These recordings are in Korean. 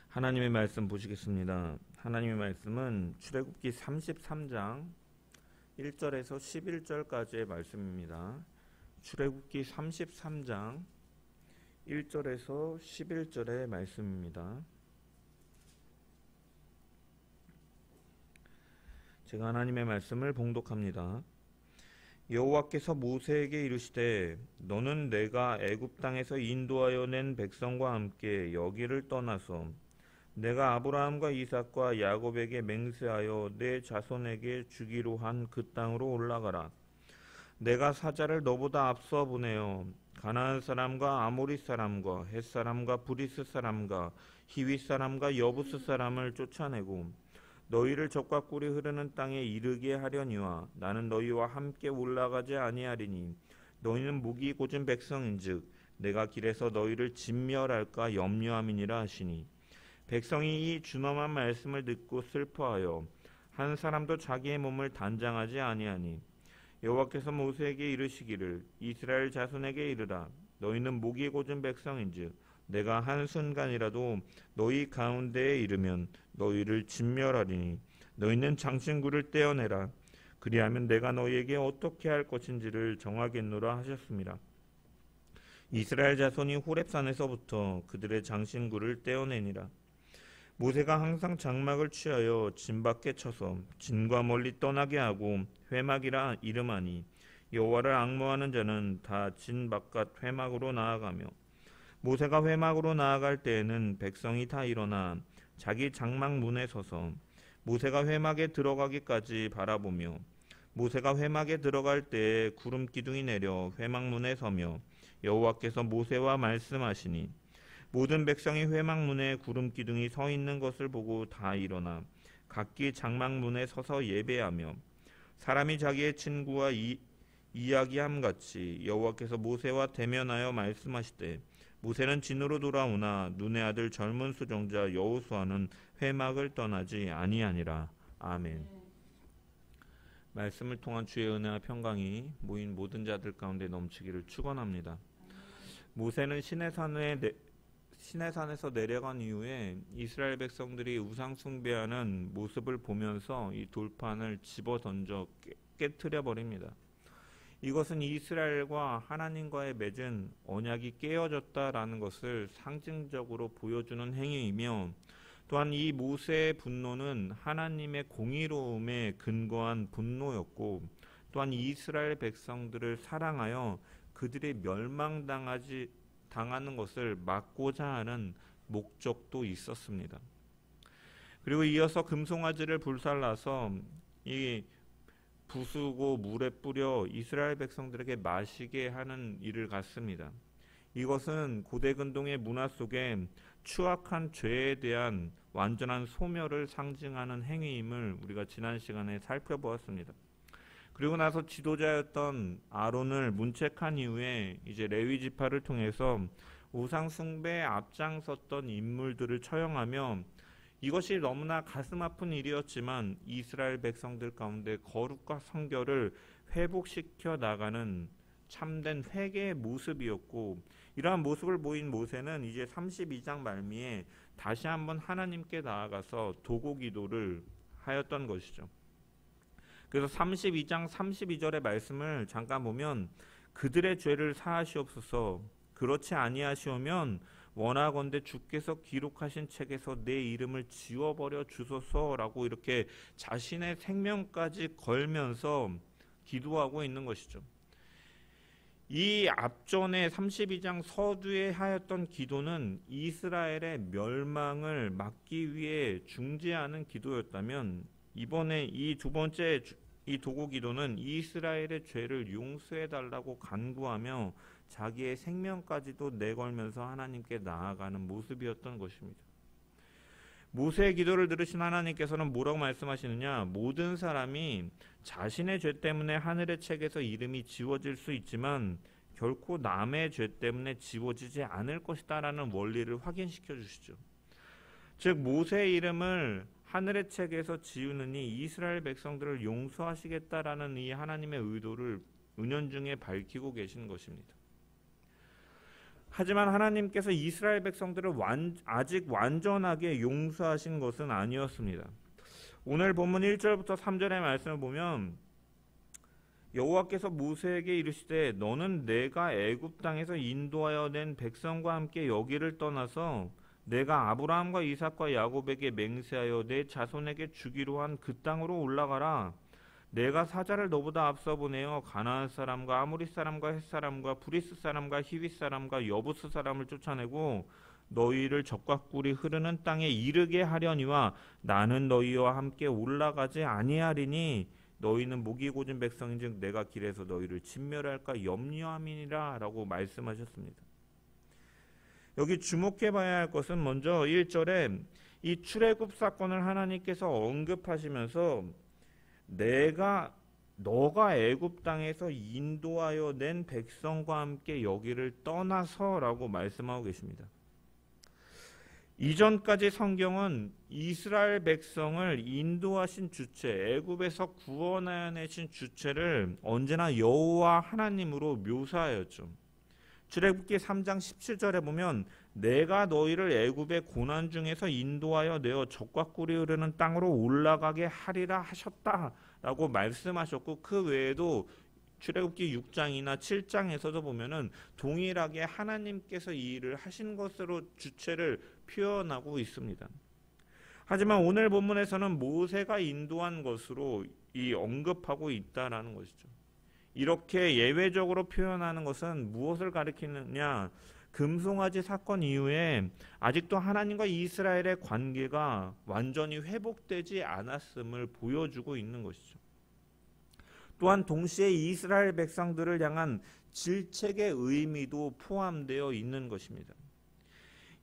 하나님의 말씀 보시겠습니다. 하나님의 말씀은 출애굽기 33장 1절에서 11절까지의 말씀입니다. 출애굽기 33장 1절에서 11절의 말씀입니다. 제가 하나님의 말씀을 봉독합니다. 여호와께서 모세에게 이르시되 너는 내가 애굽 땅에서 인도하여 낸 백성과 함께 여기를 떠나서 내가 아브라함과 이삭과 야곱에게 맹세하여 내 자손에게 주기로 한 그 땅으로 올라가라. 내가 사자를 너보다 앞서 보내어 가나안 사람과 아모리 사람과 헷 사람과 브리스 사람과 히윗 사람과 여부스 사람을 쫓아내고 너희를 적과 꿀이 흐르는 땅에 이르게 하려니와 나는 너희와 함께 올라가지 아니하리니 너희는 무기 고진 백성인즉 내가 길에서 너희를 진멸할까 염려함이니라 하시니 백성이 이 준엄한 말씀을 듣고 슬퍼하여 한 사람도 자기의 몸을 단장하지 아니하니 여호와께서 모세에게 이르시기를 이스라엘 자손에게 이르라 너희는 목이 고진 백성인즉 내가 한순간이라도 너희 가운데에 이르면 너희를 진멸하리니 너희는 장신구를 떼어내라 그리하면 내가 너희에게 어떻게 할 것인지를 정하겠노라 하셨습니다. 이스라엘 자손이 호렙산에서부터 그들의 장신구를 떼어내니라. 모세가 항상 장막을 취하여 진 밖에 쳐서 진과 멀리 떠나게 하고 회막이라 이름하니 여호와를 앙모하는 자는 다 진 바깥 회막으로 나아가며 모세가 회막으로 나아갈 때에는 백성이 다 일어나 자기 장막 문에 서서 모세가 회막에 들어가기까지 바라보며 모세가 회막에 들어갈 때에 구름 기둥이 내려 회막 문에 서며 여호와께서 모세와 말씀하시니 모든 백성이 회막 문에 구름 기둥이 서 있는 것을 보고 다 일어나 각기 장막 문에 서서 예배하며 사람이 자기의 친구와 이야기함 같이 여호와께서 모세와 대면하여 말씀하시되 모세는 진으로 돌아오나 눈의 아들 젊은 수종자 여호수아는 회막을 떠나지 아니하니라. 아멘. 말씀을 통한 주의 은혜와 평강이 모인 모든 자들 가운데 넘치기를 축원합니다. 모세는 시내산에서 내려간 이후에 이스라엘 백성들이 우상 숭배하는 모습을 보면서 이 돌판을 집어 던져 깨트려 버립니다. 이것은 이스라엘과 하나님과의 맺은 언약이 깨어졌다라는 것을 상징적으로 보여주는 행위이며 또한 이 모세의 분노는 하나님의 공의로움에 근거한 분노였고 또한 이스라엘 백성들을 사랑하여 그들이 당하는 것을 막고자 하는 목적도 있었습니다. 그리고 이어서 금송아지를 불살라서 이 부수고 물에 뿌려 이스라엘 백성들에게 마시게 하는 일을 갖습니다. 이것은 고대 근동의 문화 속에 추악한 죄에 대한 완전한 소멸을 상징하는 행위임을 우리가 지난 시간에 살펴보았습니다. 그리고 나서 지도자였던 아론을 문책한 이후에 이제 레위 지파를 통해서 우상 숭배에 앞장섰던 인물들을 처형하며 이것이 너무나 가슴 아픈 일이었지만 이스라엘 백성들 가운데 거룩과 성결을 회복시켜 나가는 참된 회개의 모습이었고 이러한 모습을 보인 모세는 이제 32장 말미에 다시 한번 하나님께 나아가서 도고 기도를 하였던 것이죠. 그래서 32장 32절의 말씀을 잠깐 보면 그들의 죄를 사하시옵소서 그렇지 아니하시오면 원하건대 주께서 기록하신 책에서 내 이름을 지워버려 주소서라고 이렇게 자신의 생명까지 걸면서 기도하고 있는 것이죠. 이 앞전에 32장 서두에 하였던 기도는 이스라엘의 멸망을 막기 위해 중재하는 기도였다면 이번에 이 두 번째 이 도고 기도는 이스라엘의 죄를 용서해달라고 간구하며 자기의 생명까지도 내걸면서 하나님께 나아가는 모습이었던 것입니다. 모세의 기도를 들으신 하나님께서는 뭐라고 말씀하시느냐? 모든 사람이 자신의 죄 때문에 하늘의 책에서 이름이 지워질 수 있지만 결코 남의 죄 때문에 지워지지 않을 것이다 라는 원리를 확인시켜 주시죠. 즉 모세의 이름을 하늘의 책에서 지우느니 이스라엘 백성들을 용서하시겠다라는 이 하나님의 의도를 은연중에 밝히고 계신 것입니다. 하지만 하나님께서 이스라엘 백성들을 아직 완전하게 용서하신 것은 아니었습니다. 오늘 본문 1절부터 3절의 말씀을 보면 여호와께서 모세에게 이르시되 너는 내가 애굽 땅에서 인도하여 낸 백성과 함께 여기를 떠나서 내가 아브라함과 이삭과 야곱에게 맹세하여 내 자손에게 주기로 한 그 땅으로 올라가라. 내가 사자를 너보다 앞서 보내어 가나안 사람과 아모리 사람과 헷 사람과 브리스 사람과 히윗 사람과 여부스 사람을 쫓아내고 너희를 적과 꿀이 흐르는 땅에 이르게 하려니와 나는 너희와 함께 올라가지 아니하리니 너희는 목이 고진 백성인즉 내가 길에서 너희를 진멸할까 염려함이니라 라고 말씀하셨습니다. 여기 주목해 봐야 할 것은 먼저 1절에 이 출애굽 사건을 하나님께서 언급하시면서 너가 애굽 땅에서 인도하여 낸 백성과 함께 여기를 떠나서라고 말씀하고 계십니다. 이전까지 성경은 이스라엘 백성을 인도하신 주체, 애굽에서 구원해내신 주체를 언제나 여호와 하나님으로 묘사하였죠. 출애굽기 3장 17절에 보면 내가 너희를 애굽의 고난 중에서 인도하여 내어 적과 꿀이 흐르는 땅으로 올라가게 하리라 하셨다라고 말씀하셨고, 그 외에도 출애굽기 6장이나 7장에서도 보면은 동일하게 하나님께서 이 일을 하신 것으로 주체를 표현하고 있습니다. 하지만 오늘 본문에서는 모세가 인도한 것으로 언급하고 있다라는 것이죠. 이렇게 예외적으로 표현하는 것은 무엇을 가리키느냐? 금송아지 사건 이후에 아직도 하나님과 이스라엘의 관계가 완전히 회복되지 않았음을 보여주고 있는 것이죠. 또한 동시에 이스라엘 백성들을 향한 질책의 의미도 포함되어 있는 것입니다.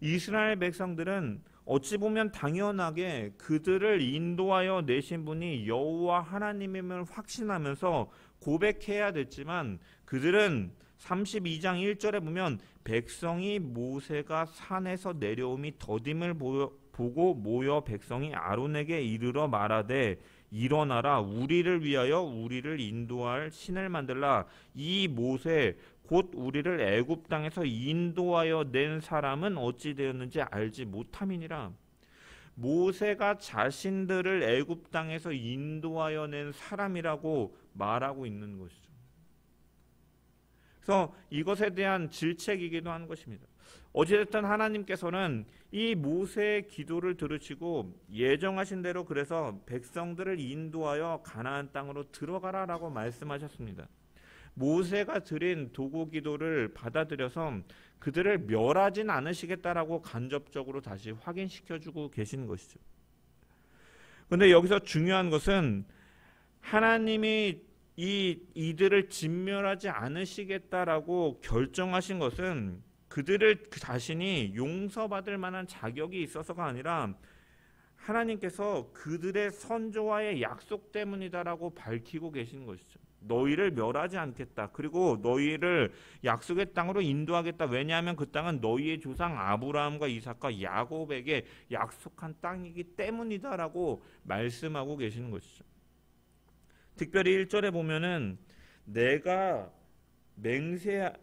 이스라엘 백성들은 어찌 보면 당연하게 그들을 인도하여 내신 분이 여호와 하나님임을 확신하면서 고백해야 됐지만, 그들은 32장 1절에 보면 백성이 모세가 산에서 내려옴이 더딤을 보고 모여 백성이 아론에게 이르러 말하되 일어나라, 우리를 위하여 우리를 인도할 신을 만들라. 이 모세 곧 우리를 애굽 땅에서 인도하여 낸 사람은 어찌 되었는지 알지 못함이니라. 모세가 자신들을 애굽 땅에서 인도하여 낸 사람이라고 말하고 있는 것이죠. 그래서 이것에 대한 질책이기도 한 것입니다. 어찌됐든 하나님께서는 이 모세의 기도를 들으시고 예정하신 대로 그래서 백성들을 인도하여 가나안 땅으로 들어가라라고 말씀하셨습니다. 모세가 드린 도구 기도를 받아들여서 그들을 멸하진 않으시겠다라고 간접적으로 다시 확인시켜주고 계신 것이죠. 그런데 여기서 중요한 것은 하나님이 이들을 진멸하지 않으시겠다라고 결정하신 것은 그들을 자신이 용서받을 만한 자격이 있어서가 아니라 하나님께서 그들의 선조와의 약속 때문이다라고 밝히고 계신 것이죠. 너희를 멸하지 않겠다. 그리고 너희를 약속의 땅으로 인도하겠다. 왜냐하면 그 땅은 너희의 조상 아브라함과 이삭과 야곱에게 약속한 땅이기 때문이다라고 말씀하고 계시는 것이죠. 특별히 1절에 보면은 내가 맹세하여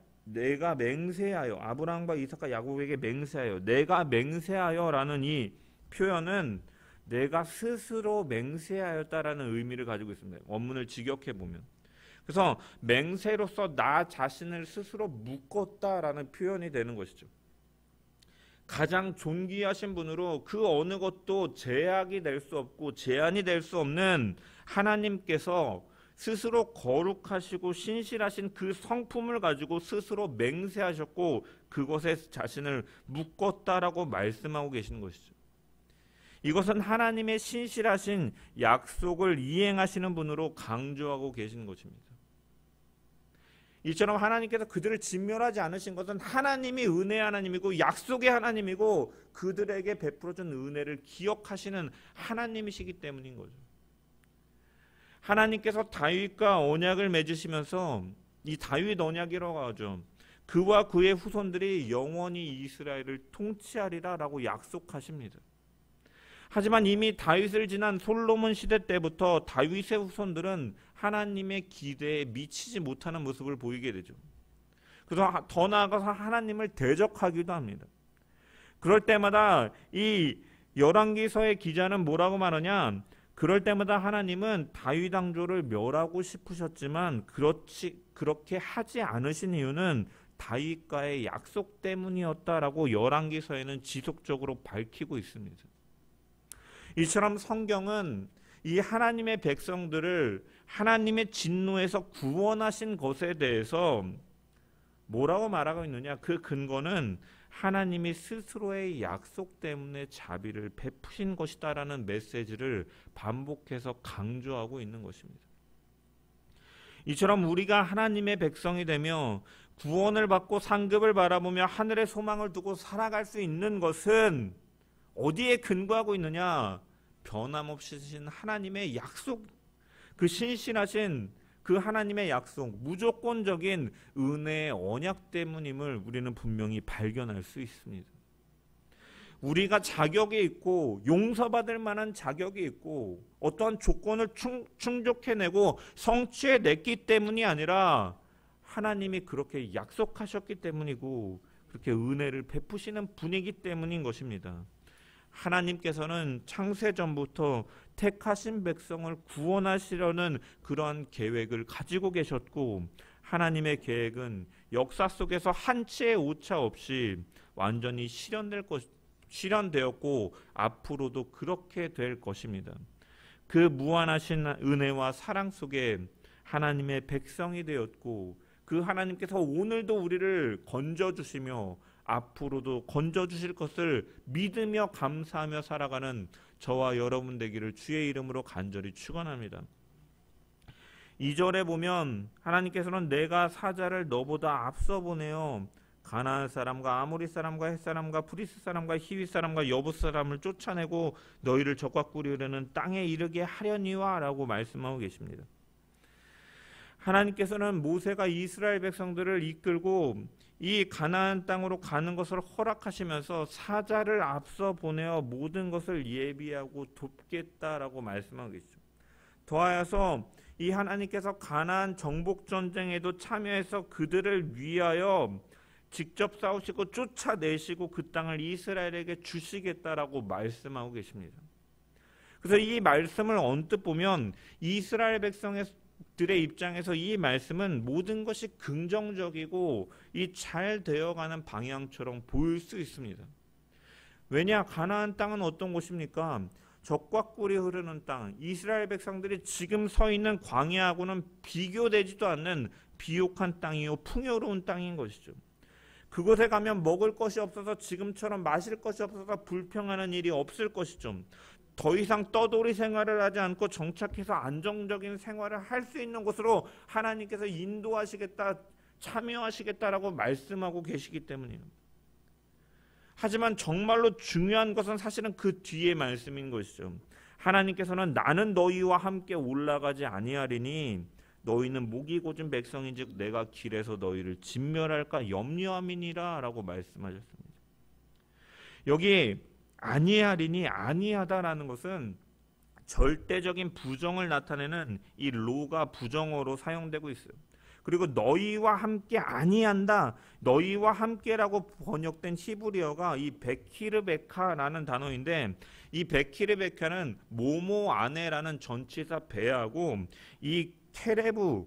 아브라함과 이삭과 야곱에게 맹세하여, 내가 맹세하여라는 이 표현은 내가 스스로 맹세하였다라는 의미를 가지고 있습니다. 원문을 직역해 보면. 그래서 맹세로서 나 자신을 스스로 묶었다라는 표현이 되는 것이죠. 가장 존귀하신 분으로 그 어느 것도 제약이 될 수 없고 제한이 될 수 없는 하나님께서 스스로 거룩하시고 신실하신 그 성품을 가지고 스스로 맹세하셨고 그것에 자신을 묶었다라고 말씀하고 계시는 것이죠. 이것은 하나님의 신실하신 약속을 이행하시는 분으로 강조하고 계시는 것입니다. 이처럼 하나님께서 그들을 진멸하지 않으신 것은 하나님이 은혜의 하나님이고 약속의 하나님이고 그들에게 베풀어준 은혜를 기억하시는 하나님이시기 때문인 거죠. 하나님께서 다윗과 언약을 맺으시면서 이 다윗 언약이라고 하죠. 그와 그의 후손들이 영원히 이스라엘을 통치하리라 라고 약속하십니다. 하지만 이미 다윗을 지난 솔로몬 시대 때부터 다윗의 후손들은 하나님의 기대에 미치지 못하는 모습을 보이게 되죠. 그래서 더 나아가서 하나님을 대적하기도 합니다. 그럴 때마다 이 열왕기서의 기자는 뭐라고 말하냐? 그럴 때마다 하나님은 다윗 왕조를 멸하고 싶으셨지만 그렇게 하지 않으신 이유는 다윗과의 약속 때문이었다라고 열왕기서에는 지속적으로 밝히고 있습니다. 이처럼 성경은 이 하나님의 백성들을 하나님의 진노에서 구원하신 것에 대해서 뭐라고 말하고 있느냐? 그 근거는 하나님이 스스로의 약속 때문에 자비를 베푸신 것이다라는 메시지를 반복해서 강조하고 있는 것입니다. 이처럼 우리가 하나님의 백성이 되며 구원을 받고 상급을 바라보며 하늘의 소망을 두고 살아갈 수 있는 것은 어디에 근거하고 있느냐? 변함없으신 하나님의 약속, 그 신실하신 그 하나님의 약속, 무조건적인 은혜의 언약 때문임을 우리는 분명히 발견할 수 있습니다. 우리가 자격이 있고 용서받을 만한 자격이 있고 어떠한 조건을 충족해내고 성취해냈기 때문이 아니라 하나님이 그렇게 약속하셨기 때문이고 그렇게 은혜를 베푸시는 분이기 때문인 것입니다. 하나님께서는 창세전부터 택하신 백성을 구원하시려는 그러한 계획을 가지고 계셨고 하나님의 계획은 역사 속에서 한치의 오차 없이 완전히 실현되었고 앞으로도 그렇게 될 것입니다. 그 무한하신 은혜와 사랑 속에 하나님의 백성이 되었고 그 하나님께서 오늘도 우리를 건져주시며 앞으로도 건져주실 것을 믿으며 감사하며 살아가는 저와 여러분 되기를 주의 이름으로 간절히 축원합니다. 2절에 보면 하나님께서는 내가 사자를 너보다 앞서 보내어 가나안 사람과 아모리 사람과 헷 사람과 브리스 사람과 히위 사람과 여부 사람을 쫓아내고 너희를 적과 꿀이 흐르는 땅에 이르게 하려니와 라고 말씀하고 계십니다. 하나님께서는 모세가 이스라엘 백성들을 이끌고 이 가나안 땅으로 가는 것을 허락하시면서 사자를 앞서 보내어 모든 것을 예비하고 돕겠다라고 말씀하고 계시죠. 더하여서 이 하나님께서 가나안 정복 전쟁에도 참여해서 그들을 위하여 직접 싸우시고 쫓아내시고 그 땅을 이스라엘에게 주시겠다라고 말씀하고 계십니다. 그래서 이 말씀을 언뜻 보면 이스라엘 백성들의 입장에서 이 말씀은 모든 것이 긍정적이고 이 잘 되어가는 방향처럼 보일 수 있습니다. 왜냐? 가나안 땅은 어떤 곳입니까? 젖과 꿀이 흐르는 땅, 이스라엘 백성들이 지금 서 있는 광야하고는 비교되지도 않는 비옥한 땅이요 풍요로운 땅인 것이죠. 그곳에 가면 먹을 것이 없어서 지금처럼 마실 것이 없어서 불평하는 일이 없을 것이죠. 더 이상 떠돌이 생활을 하지 않고 정착해서 안정적인 생활을 할 수 있는 곳으로 하나님께서 인도하시겠다, 참여하시겠다라고 말씀하고 계시기 때문이에요. 하지만 정말로 중요한 것은 사실은 그 뒤의 말씀인 것이죠. 하나님께서는 나는 너희와 함께 올라가지 아니하리니 너희는 목이 고진 백성인즉 내가 길에서 너희를 진멸할까 염려함이니라 라고 말씀하셨습니다. 여기 아니하리니 아니하다라는 것은 절대적인 부정을 나타내는 이 로가 부정어로 사용되고 있어요. 그리고 너희와 함께 아니한다, 너희와 함께라고 번역된 히브리어가 이 베키르베카라는 단어인데 이 베키르베카는 모모 안에라는 전치사 배하고 이 케레브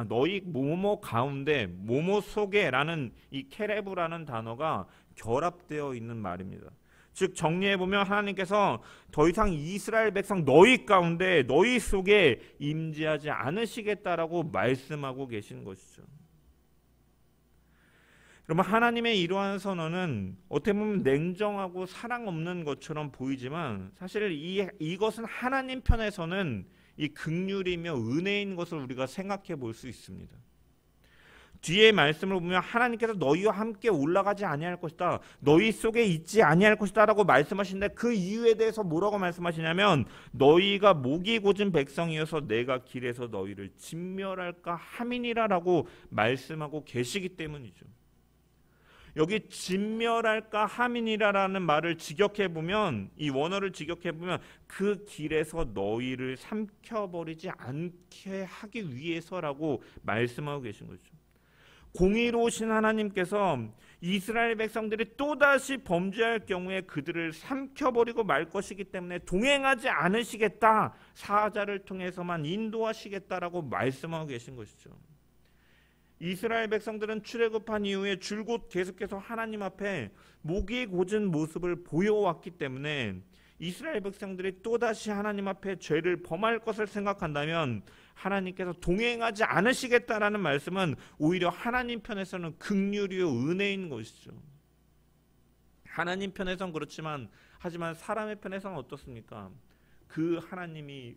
너희 모모 가운데 모모 속에라는 이 케레브라는 단어가 결합되어 있는 말입니다. 즉 정리해보면 하나님께서 더 이상 이스라엘 백성 너희 가운데 너희 속에 임재하지 않으시겠다라고 말씀하고 계신 것이죠. 그러면 하나님의 이러한 선언은 어떻게 보면 냉정하고 사랑 없는 것처럼 보이지만 사실 이것은 하나님 편에서는 이 긍휼이며 은혜인 것을 우리가 생각해 볼 수 있습니다. 뒤에 말씀을 보면 하나님께서 너희와 함께 올라가지 아니할 것이다, 너희 속에 있지 아니할 것이다 라고 말씀하시는데 그 이유에 대해서 뭐라고 말씀하시냐면 너희가 목이 고진 백성이어서 내가 길에서 너희를 진멸할까 함이니라 라고 말씀하고 계시기 때문이죠. 여기 진멸할까 함이니라라는 말을 직역해보면, 이 원어를 직역해보면 그 길에서 너희를 삼켜버리지 않게 하기 위해서라고 말씀하고 계신 거죠. 공의로우신 하나님께서 이스라엘 백성들이 또다시 범죄할 경우에 그들을 삼켜버리고 말 것이기 때문에 동행하지 않으시겠다, 사자를 통해서만 인도하시겠다라고 말씀하고 계신 것이죠. 이스라엘 백성들은 출애굽한 이후에 줄곧 계속해서 하나님 앞에 목이 곧은 모습을 보여왔기 때문에 이스라엘 백성들이 또다시 하나님 앞에 죄를 범할 것을 생각한다면 하나님께서 동행하지 않으시겠다라는 말씀은 오히려 하나님 편에서는 긍휼이요 은혜인 것이죠. 하나님 편에서는 그렇지만 하지만 사람의 편에서는 어떻습니까? 그 하나님이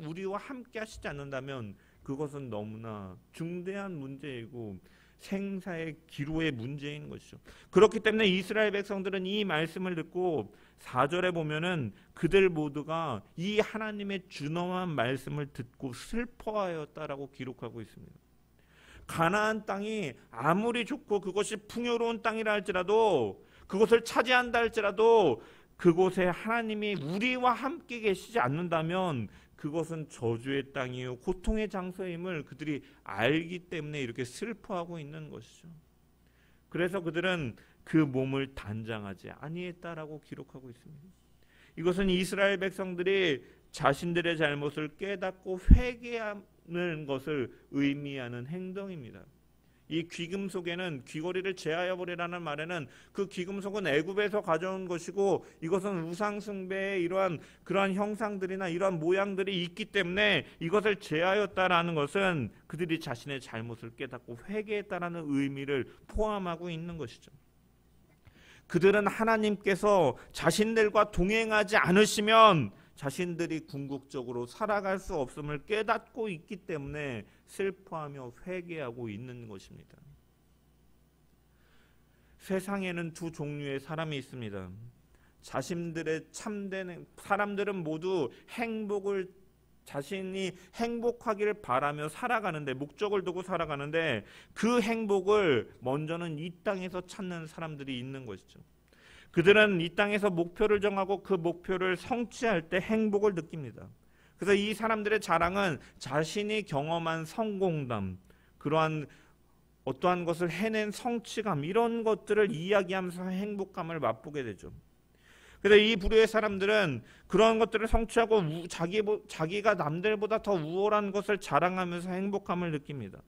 우리와 함께 하시지 않는다면 그것은 너무나 중대한 문제이고 생사의 기로의 문제인 것이죠. 그렇기 때문에 이스라엘 백성들은 이 말씀을 듣고 4절에 보면은 그들 모두가 이 하나님의 준엄한 말씀을 듣고 슬퍼하였다라고 기록하고 있습니다. 가나안 땅이 아무리 좋고 그것이 풍요로운 땅이라 할지라도, 그것을 차지한다 할지라도 그곳에 하나님이 우리와 함께 계시지 않는다면 그것은 저주의 땅이요 고통의 장소임을 그들이 알기 때문에 이렇게 슬퍼하고 있는 것이죠. 그래서 그들은 그 몸을 단장하지 아니했다라고 기록하고 있습니다. 이것은 이스라엘 백성들이 자신들의 잘못을 깨닫고 회개하는 것을 의미하는 행동입니다. 이 귀금속에는 귀걸이를 제하여 버리라는 말에는 그 귀금속은 애굽에서 가져온 것이고 이것은 우상 숭배의 그러한 형상들이나 이러한 모양들이 있기 때문에 이것을 제하였다라는 것은 그들이 자신의 잘못을 깨닫고 회개했다라는 의미를 포함하고 있는 것이죠. 그들은 하나님께서 자신들과 동행하지 않으시면 자신들이 궁극적으로 살아갈 수 없음을 깨닫고 있기 때문에 슬퍼하며 회개하고 있는 것입니다. 세상에는 두 종류의 사람이 있습니다. 자신들의 참된 사람들은 모두 자신이 행복하기를 바라며 살아가는데, 목적을 두고 살아가는데 그 행복을 먼저는 이 땅에서 찾는 사람들이 있는 것이죠. 그들은 이 땅에서 목표를 정하고 그 목표를 성취할 때 행복을 느낍니다. 그래서 이 사람들의 자랑은 자신이 경험한 성공담, 그러한 어떠한 것을 해낸 성취감, 이런 것들을 이야기하면서 행복감을 맛보게 되죠. 그래서 이 부류의 사람들은 그런 것들을 성취하고 자기가 남들보다 더 우월한 것을 자랑하면서 행복함을 느낍니다.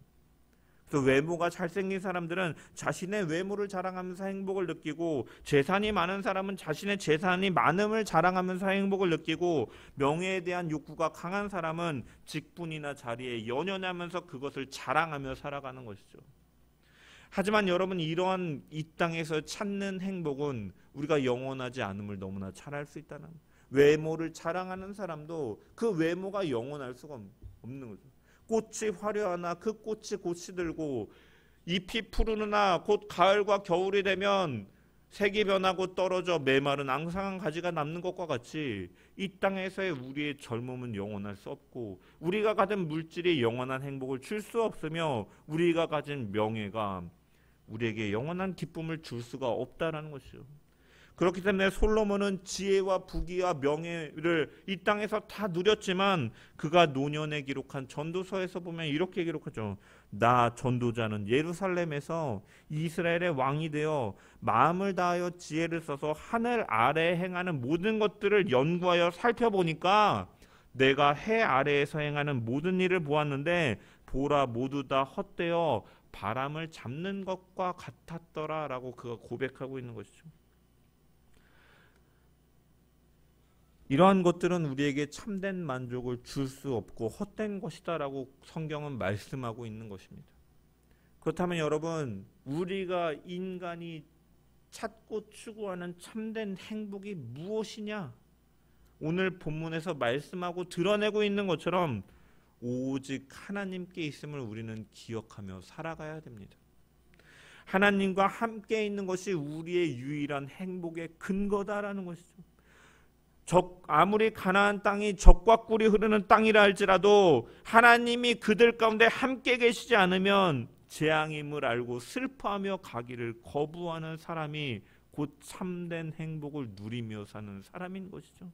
그래서 외모가 잘생긴 사람들은 자신의 외모를 자랑하면서 행복을 느끼고, 재산이 많은 사람은 자신의 재산이 많음을 자랑하면서 행복을 느끼고, 명예에 대한 욕구가 강한 사람은 직분이나 자리에 연연하면서 그것을 자랑하며 살아가는 것이죠. 하지만 여러분, 이러한 이 땅에서 찾는 행복은 우리가 영원하지 않음을 너무나 잘 알 수 있다는, 외모를 자랑하는 사람도 그 외모가 영원할 수가 없는 거죠. 꽃이 화려하나 그 꽃이 곧 시들고, 잎이 푸르나 곧 가을과 겨울이 되면 색이 변하고 떨어져 메마른 앙상한 가지가 남는 것과 같이 이 땅에서의 우리의 젊음은 영원할 수 없고, 우리가 가진 물질이 영원한 행복을 줄 수 없으며, 우리가 가진 명예가 우리에게 영원한 기쁨을 줄 수가 없다라는 것이죠. 그렇기 때문에 솔로몬은 지혜와 부귀와 명예를 이 땅에서 다 누렸지만 그가 노년에 기록한 전도서에서 보면 이렇게 기록하죠. 나 전도자는 예루살렘에서 이스라엘의 왕이 되어 마음을 다하여 지혜를 써서 하늘 아래에 행하는 모든 것들을 연구하여 살펴보니까 내가 해 아래에서 행하는 모든 일을 보았는데 보라, 모두 다 헛되어 바람을 잡는 것과 같았더라 라고 그가 고백하고 있는 것이죠. 이러한 것들은 우리에게 참된 만족을 줄 수 없고 헛된 것이다 라고 성경은 말씀하고 있는 것입니다. 그렇다면 여러분, 우리가 인간이 찾고 추구하는 참된 행복이 무엇이냐? 오늘 본문에서 말씀하고 드러내고 있는 것처럼 오직 하나님께 있음을 우리는 기억하며 살아가야 됩니다. 하나님과 함께 있는 것이 우리의 유일한 행복의 근거다라는 것이죠. 아무리 가나안 땅이 젖과 꿀이 흐르는 땅이라 할지라도 하나님이 그들 가운데 함께 계시지 않으면 재앙임을 알고 슬퍼하며 가기를 거부하는 사람이 곧 참된 행복을 누리며 사는 사람인 것이죠.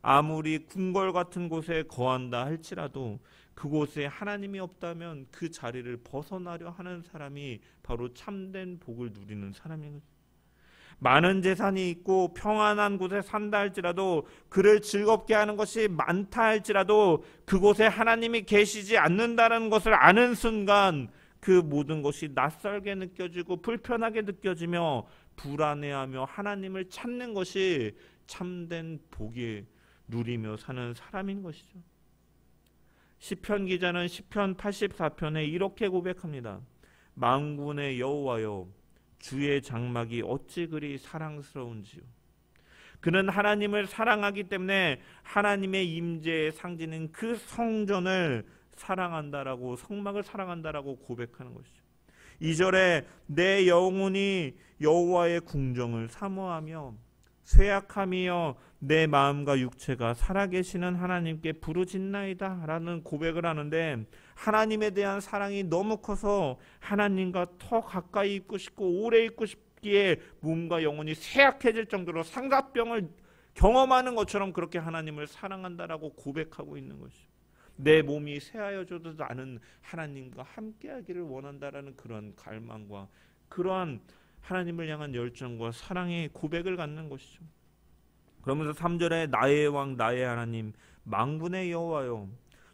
아무리 궁궐 같은 곳에 거한다 할지라도 그곳에 하나님이 없다면 그 자리를 벗어나려 하는 사람이 바로 참된 복을 누리는 사람인 거죠. 많은 재산이 있고 평안한 곳에 산다 할지라도, 그를 즐겁게 하는 것이 많다 할지라도 그곳에 하나님이 계시지 않는다는 것을 아는 순간 그 모든 것이 낯설게 느껴지고 불편하게 느껴지며 불안해하며 하나님을 찾는 것이 참된 복이 누리며 사는 사람인 것이죠. 시편 기자는 시편 84편에 이렇게 고백합니다. 만군의 여호와여, 주의 장막이 어찌 그리 사랑스러운지요. 그는 하나님을 사랑하기 때문에 하나님의 임재의 상징인 그 성전을 사랑한다라고, 성막을 사랑한다라고 고백하는 것이죠. 2절에 내 영혼이 여호와의 궁정을 사모하며 쇠약함이여 내 마음과 육체가 살아계시는 하나님께 부르짖나이다 라는 고백을 하는데, 하나님에 대한 사랑이 너무 커서 하나님과 더 가까이 있고 싶고 오래 있고 싶기에 몸과 영혼이 쇠약해질 정도로 상사병을 경험하는 것처럼 그렇게 하나님을 사랑한다라고 고백하고 있는 것이죠. 내 몸이 쇠하여져도 나는 하나님과 함께하기를 원한다라는 그런 갈망과 그러한 하나님을 향한 열정과 사랑의 고백을 갖는 것이죠. 그러면서 3절에 나의 왕 나의 하나님 만군의 여호와여,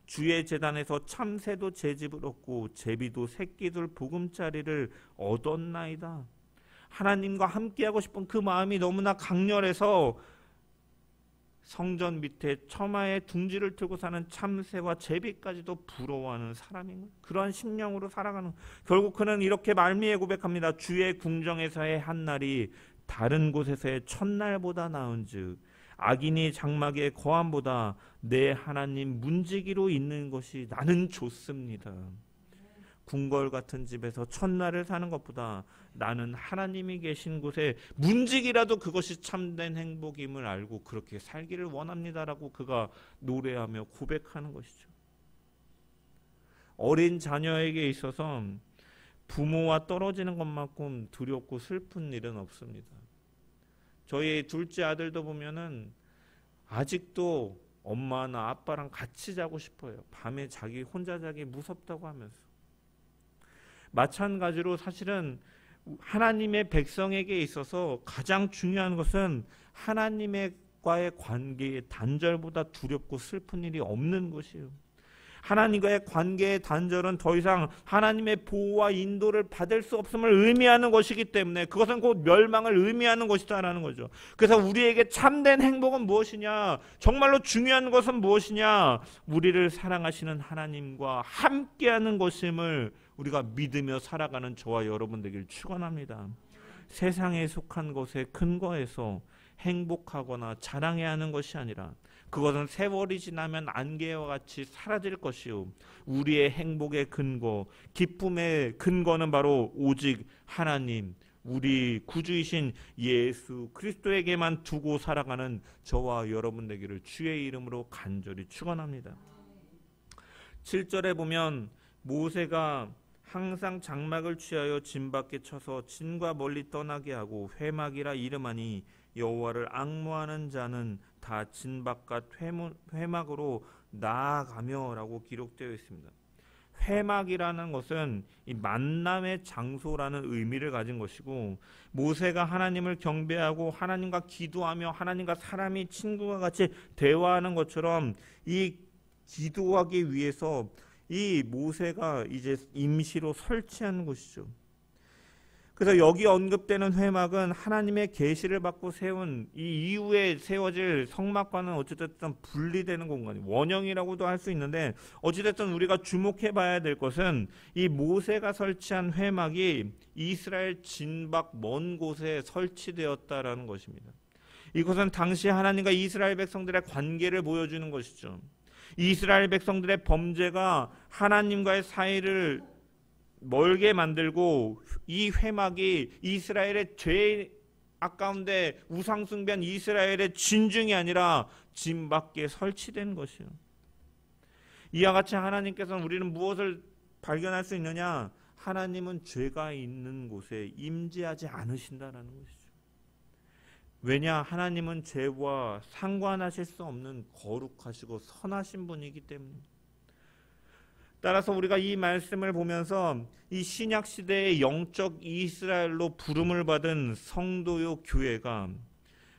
주의 제단에서 참새도 제 집을 얻고 제비도 새끼들 보금자리를 얻었나이다. 하나님과 함께하고 싶은 그 마음이 너무나 강렬해서 성전 밑에 처마에 둥지를 틀고 사는 참새와 제비까지도 부러워하는 사람인 거예요. 그러한 심령으로 살아가는, 결국 그는 이렇게 말미에 고백합니다. 주의 궁정에서의 한날이 다른 곳에서의 첫날보다 나은즉 악인이 장막의 거함보다 내 하나님 문지기로 있는 것이 나는 좋습니다. 궁궐 같은 집에서 첫날을 사는 것보다 나는 하나님이 계신 곳에 문지기라도 그것이 참된 행복임을 알고 그렇게 살기를 원합니다라고 그가 노래하며 고백하는 것이죠. 어린 자녀에게 있어서 부모와 떨어지는 것만큼 두렵고 슬픈 일은 없습니다. 저희 둘째 아들도 보면은 아직도 엄마나 아빠랑 같이 자고 싶어요. 밤에 자기 혼자 자기 무섭다고 하면서. 마찬가지로 사실은 하나님의 백성에게 있어서 가장 중요한 것은 하나님과의 관계의 단절보다 두렵고 슬픈 일이 없는 것이에요. 하나님과의 관계의 단절은 더 이상 하나님의 보호와 인도를 받을 수 없음을 의미하는 것이기 때문에 그것은 곧 멸망을 의미하는 것이다라는 거죠. 그래서 우리에게 참된 행복은 무엇이냐, 정말로 중요한 것은 무엇이냐, 우리를 사랑하시는 하나님과 함께하는 것임을 우리가 믿으며 살아가는 저와 여러분 되길 축원합니다. 세상에 속한 것에 근거해서 행복하거나 자랑해야 하는 것이 아니라 그것은 세월이 지나면 안개와 같이 사라질 것이요, 우리의 행복의 근거, 기쁨의 근거는 바로 오직 하나님, 우리 구주이신 예수 그리스도에게만 두고 살아가는 저와 여러분 되기를 주의 이름으로 간절히 축원합니다. 7절에 보면 모세가 항상 장막을 취하여 진 밖에 쳐서 진과 멀리 떠나게 하고 회막이라 이름하니 여호와를 앙모하는 자는 다 진 바깥 회막으로 나아가며 라고 기록되어 있습니다. 회막이라는 것은 이 만남의 장소라는 의미를 가진 것이고, 모세가 하나님을 경배하고 하나님과 기도하며 하나님과 사람이 친구와 같이 대화하는 것처럼 이 기도하기 위해서 이 모세가 이제 임시로 설치한 곳이죠. 그래서 여기 언급되는 회막은 하나님의 계시를 받고 세운 이 이후에 세워질 성막과는 어찌됐든 분리되는 공간이 원형이라고도 할 수 있는데, 어찌됐든 우리가 주목해 봐야 될 것은 이 모세가 설치한 회막이 이스라엘 진밖 먼 곳에 설치되었다라는 것입니다. 이것은 당시 하나님과 이스라엘 백성들의 관계를 보여주는 것이죠. 이스라엘 백성들의 범죄가 하나님과의 사이를 멀게 만들고 이 회막이 이스라엘의 죄 아까운데 우상숭배한 이스라엘의 진중이 아니라 진 밖에 설치된 것이요. 이와 같이 하나님께서는 우리는 무엇을 발견할 수 있느냐? 하나님은 죄가 있는 곳에 임재하지 않으신다라는 것이죠. 왜냐? 하나님은 죄와 상관하실 수 없는 거룩하시고 선하신 분이기 때문입니다. 따라서 우리가 이 말씀을 보면서 이 신약 시대의 영적 이스라엘로 부름을 받은 성도요 교회가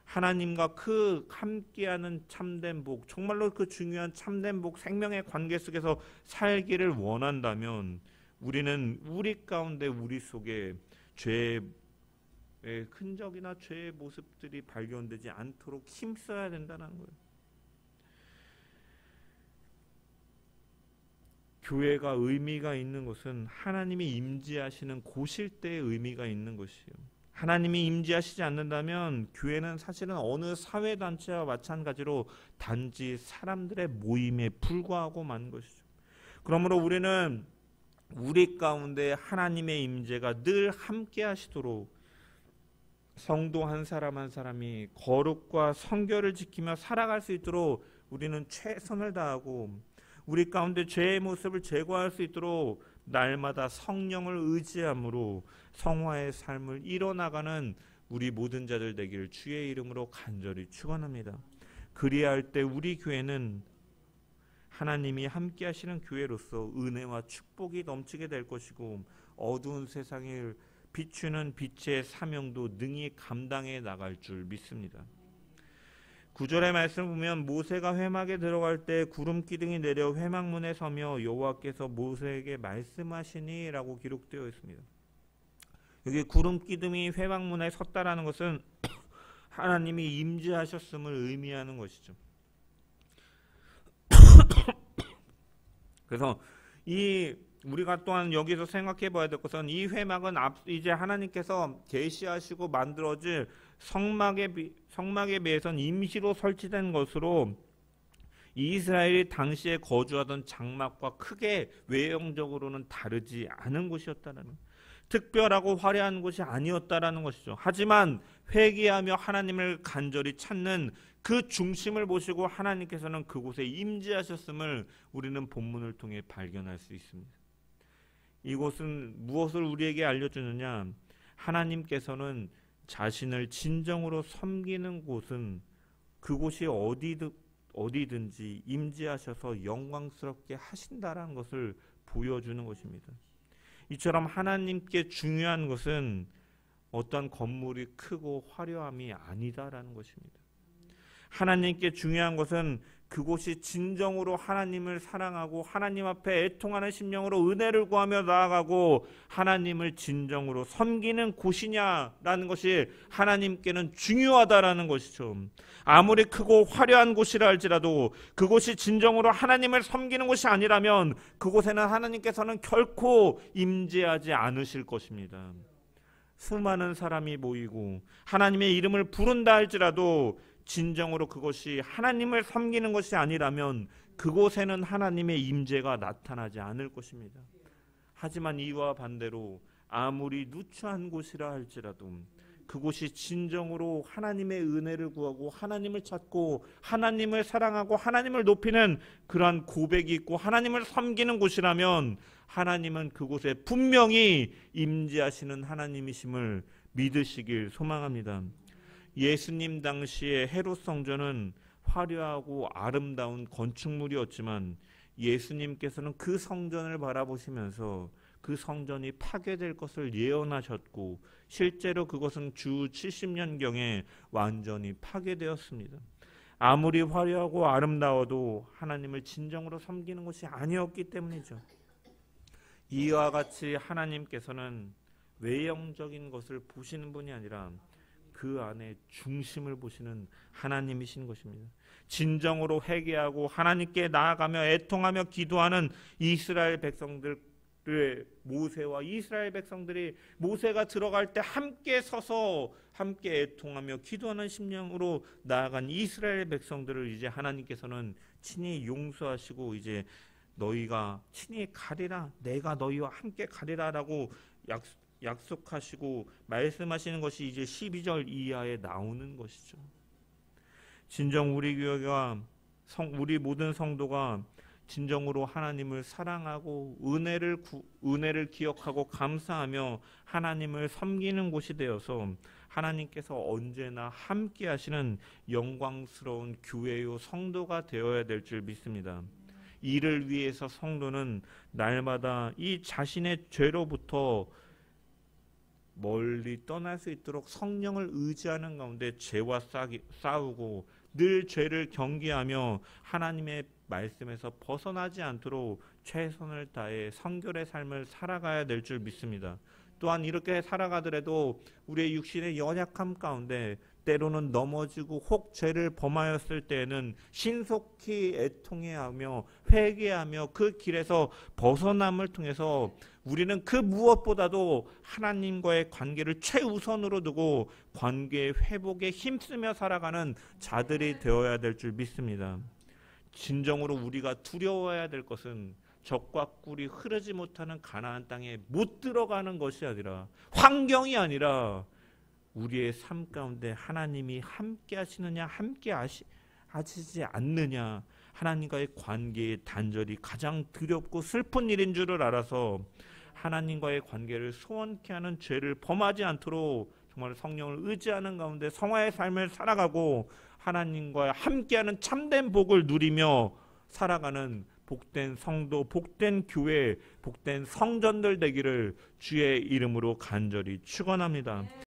하나님과 그 함께하는 참된 복, 정말로 그 중요한 참된 복, 생명의 관계 속에서 살기를 원한다면 우리는 우리 가운데 우리 속에 죄의 흔적이나 죄의 모습들이 발견되지 않도록 힘써야 된다는 거예요. 교회가 의미가 있는 것은 하나님이 임재하시는 곳일 때의 의미가 있는 것이에요. 하나님이 임재하시지 않는다면 교회는 사실은 어느 사회단체와 마찬가지로 단지 사람들의 모임에 불과하고 만 것이죠. 그러므로 우리는 우리 가운데 하나님의 임재가 늘 함께 하시도록 성도 한 사람 한 사람이 거룩과 성결을 지키며 살아갈 수 있도록 우리는 최선을 다하고 우리 가운데 죄의 모습을 제거할 수 있도록 날마다 성령을 의지함으로 성화의 삶을 이뤄나가는 우리 모든 자들 되기를 주의 이름으로 간절히 축원합니다. 그리할 때 우리 교회는 하나님이 함께 하시는 교회로서 은혜와 축복이 넘치게 될 것이고 어두운 세상을 비추는 빛의 사명도 능히 감당해 나갈 줄 믿습니다. 9절의 말씀을 보면 모세가 회막에 들어갈 때 구름 기둥이 내려 회막문에 서며 여호와께서 모세에게 말씀하시니 라고 기록되어 있습니다. 여기 구름 기둥이 회막문에 섰다라는 것은 하나님이 임재하셨음을 의미하는 것이죠. 그래서 우리가 또한 여기서 생각해 봐야 될 것은 이 회막은 이제 하나님께서 계시하시고 만들어질 성막에 비해서는 임시로 설치된 것으로 이스라엘이 당시에 거주하던 장막과 크게 외형적으로는 다르지 않은 곳이었다는 것. 특별하고 화려한 곳이 아니었다라는 것이죠. 하지만 회개하며 하나님을 간절히 찾는 그 중심을 보시고 하나님께서는 그곳에 임재하셨음을 우리는 본문을 통해 발견할 수 있습니다. 이곳은 무엇을 우리에게 알려주느냐? 하나님께서는 자신을 진정으로 섬기는 곳은 그곳이 어디든지 임재하셔서 영광스럽게 하신다라는 것을 보여주는 것입니다. 이처럼 하나님께 중요한 것은 어떤 건물이 크고 화려함이 아니다라는 것입니다. 하나님께 중요한 것은 그곳이 진정으로 하나님을 사랑하고 하나님 앞에 애통하는 심령으로 은혜를 구하며 나아가고 하나님을 진정으로 섬기는 곳이냐라는 것이 하나님께는 중요하다라는 것이죠. 아무리 크고 화려한 곳이라 할지라도 그곳이 진정으로 하나님을 섬기는 곳이 아니라면 그곳에는 하나님께서는 결코 임재하지 않으실 것입니다. 수많은 사람이 모이고 하나님의 이름을 부른다 할지라도 진정으로 그것이 하나님을 섬기는 것이 아니라면 그곳에는 하나님의 임재가 나타나지 않을 것입니다. 하지만 이와 반대로 아무리 누추한 곳이라 할지라도 그곳이 진정으로 하나님의 은혜를 구하고 하나님을 찾고 하나님을 사랑하고 하나님을 높이는 그러한 고백이 있고 하나님을 섬기는 곳이라면 하나님은 그곳에 분명히 임재하시는 하나님이심을 믿으시길 소망합니다. 예수님 당시의 헤롯 성전은 화려하고 아름다운 건축물이었지만 예수님께서는 그 성전을 바라보시면서 그 성전이 파괴될 것을 예언하셨고 실제로 그것은 주 70년경에 완전히 파괴되었습니다. 아무리 화려하고 아름다워도 하나님을 진정으로 섬기는 것이 아니었기 때문이죠. 이와 같이 하나님께서는 외형적인 것을 보시는 분이 아니라 그 안에 중심을 보시는 하나님이신 것입니다. 진정으로 회개하고 하나님께 나아가며 애통하며 기도하는 이스라엘 백성들의 모세와 이스라엘 백성들이 모세가 들어갈 때 함께 서서 함께 애통하며 기도하는 심령으로 나아간 이스라엘 백성들을 이제 하나님께서는 친히 용서하시고 이제 너희가 친히 가리라, 내가 너희와 함께 가리라라고 약속하시고 말씀하시는 것이 이제 12절 이하에 나오는 것이죠. 진정 우리 교회가 우리 모든 성도가 진정으로 하나님을 사랑하고 은혜를 기억하고 감사하며 하나님을 섬기는 곳이 되어서 하나님께서 언제나 함께 하시는 영광스러운 교회요 성도가 되어야 될 줄 믿습니다. 이를 위해서 성도는 날마다 이 자신의 죄로부터 멀리 떠날 수 있도록 성령을 의지하는 가운데 죄와 싸우고 늘 죄를 경계하며 하나님의 말씀에서 벗어나지 않도록 최선을 다해 성결의 삶을 살아가야 될 줄 믿습니다. 또한 이렇게 살아가더라도 우리의 육신의 연약함 가운데 때로는 넘어지고 혹 죄를 범하였을 때에는 신속히 애통해하며 회개하며 그 길에서 벗어남을 통해서 우리는 그 무엇보다도 하나님과의 관계를 최우선으로 두고 관계의 회복에 힘쓰며 살아가는 자들이 되어야 될 줄 믿습니다. 진정으로 우리가 두려워해야 될 것은 적과 꿀이 흐르지 못하는 가나안 땅에 못 들어가는 것이 아니라, 환경이 아니라 우리의 삶 가운데 하나님이 함께 하시느냐 함께 하시지 않느냐, 하나님과의 관계의 단절이 가장 두렵고 슬픈 일인 줄을 알아서 하나님과의 관계를 소원케 하는 죄를 범하지 않도록 정말 성령을 의지하는 가운데 성화의 삶을 살아가고 하나님과 함께하는 참된 복을 누리며 살아가는 복된 성도, 복된 교회, 복된 성전들 되기를 주의 이름으로 간절히 축원합니다.